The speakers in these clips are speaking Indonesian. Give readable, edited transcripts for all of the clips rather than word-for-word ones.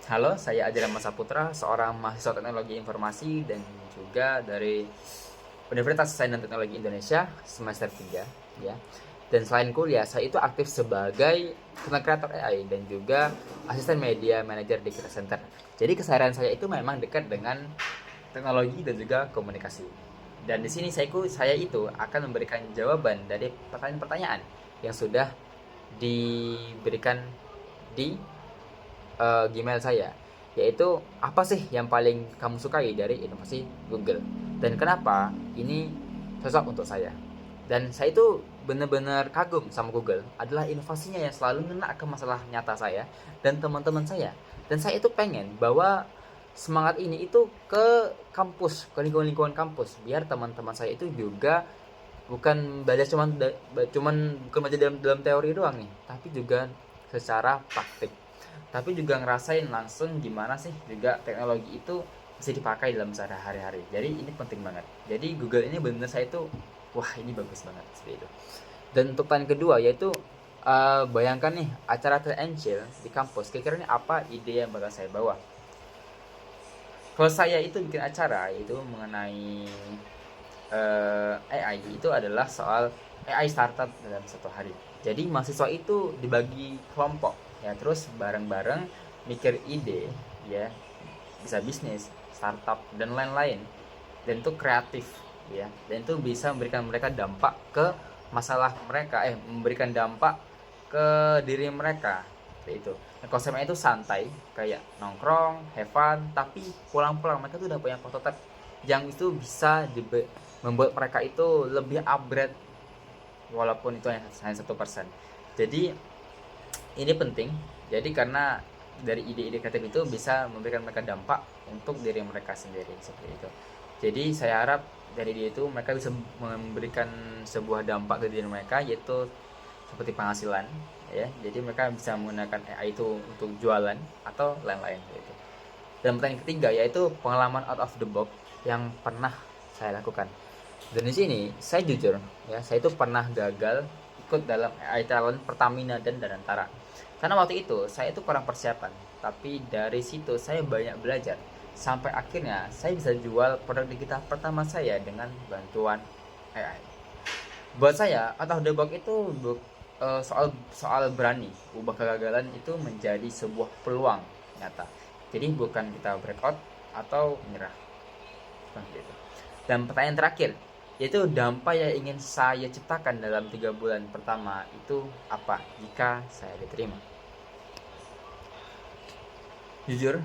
Halo, saya Ajaran Masa Putra, seorang mahasiswa teknologi informasi dan juga dari Universitas Sains dan Teknologi Indonesia semester 3 ya. Dan selain kuliah, saya itu aktif sebagai content creator AI dan juga asisten media manager di Creator Center. Jadi keseharian saya itu memang dekat dengan teknologi dan juga komunikasi. Dan di sini saya itu akan memberikan jawaban dari pertanyaan-pertanyaan yang sudah diberikan di Gmail saya, yaitu apa sih yang paling kamu sukai dari inovasi Google dan kenapa ini cocok untuk saya. Dan saya itu benar-benar kagum sama Google, adalah inovasinya yang selalu ngena ke masalah nyata saya dan teman-teman saya. Dan saya itu pengen bahwa semangat ini itu ke kampus, ke lingkungan-lingkungan kampus, biar teman-teman saya itu juga bukan belajar bukan belajar dalam teori doang nih, tapi juga secara praktik, tapi juga ngerasain langsung gimana sih juga teknologi itu bisa dipakai dalam sehari-hari. Jadi ini penting banget. Jadi Google ini benar saya itu wah ini bagus banget seperti itu. Dan untuk pertanyaan kedua yaitu bayangkan nih acara terencil di kampus. Kira-kira ini apa ide yang bakal saya bawa? Kalau saya itu bikin acara itu mengenai AI itu adalah soal AI startup dalam satu hari. Jadi mahasiswa itu dibagi kelompok ya, terus bareng-bareng mikir ide ya, bisa bisnis, startup dan lain-lain. Dan itu kreatif ya, dan itu bisa memberikan mereka dampak ke masalah mereka, memberikan dampak ke diri mereka kayak itu. Nah, konsepnya itu santai kayak nongkrong, have fun, tapi pulang-pulang mereka tuh udah punya prototipe yang itu bisa membuat mereka itu lebih upgrade walaupun itu hanya 1%. Jadi ini penting. Jadi karena dari ide-ide kreatif itu bisa memberikan mereka dampak untuk diri mereka sendiri seperti itu. Jadi saya harap dari ide itu mereka bisa memberikan sebuah dampak ke diri mereka, yaitu seperti penghasilan ya. Jadi mereka bisa menggunakan AI itu untuk jualan atau lain-lain gitu. Dan pertanyaan ketiga yaitu pengalaman out of the box yang pernah saya lakukan. Dan di sini saya jujur ya, saya itu pernah gagal ikut dalam AI Talent Pertamina dan Danantara. Karena waktu itu saya itu kurang persiapan, tapi dari situ saya banyak belajar sampai akhirnya saya bisa jual produk digital pertama saya dengan bantuan AI. Buat saya out of the box itu soal soal berani ubah kegagalan itu menjadi sebuah peluang nyata. Jadi bukan kita breakout atau menyerah seperti itu. Dan pertanyaan terakhir, yaitu dampak yang ingin saya ciptakan dalam 3 bulan pertama itu apa jika saya diterima. Jujur,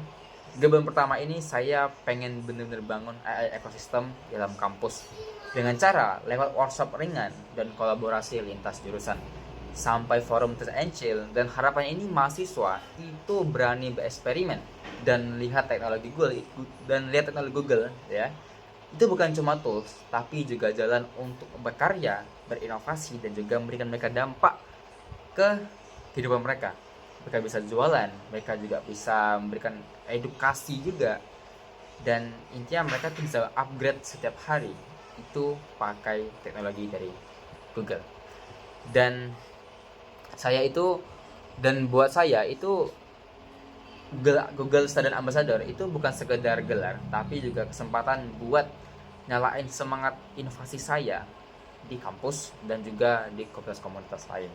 3 bulan pertama ini saya pengen bener-bener bangun AI ekosistem dalam kampus dengan cara lewat workshop ringan dan kolaborasi lintas jurusan sampai forum terencil. Dan harapannya ini mahasiswa itu berani bereksperimen dan lihat teknologi Google ya, itu bukan cuma tools tapi juga jalan untuk berkarya, berinovasi dan juga memberikan mereka dampak ke kehidupan mereka. Mereka bisa jualan, mereka juga bisa memberikan edukasi juga, dan intinya mereka tuh bisa upgrade setiap hari itu pakai teknologi dari Google. Dan saya itu dan buat saya itu Google Student Ambassador itu bukan sekedar gelar, tapi juga kesempatan buat nyalain semangat inovasi saya di kampus dan juga di komunitas-komunitas lain.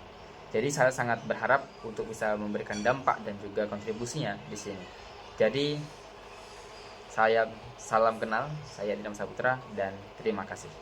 Jadi saya sangat berharap untuk bisa memberikan dampak dan juga kontribusinya di sini. Jadi saya salam kenal, saya Dinam Saputra dan terima kasih.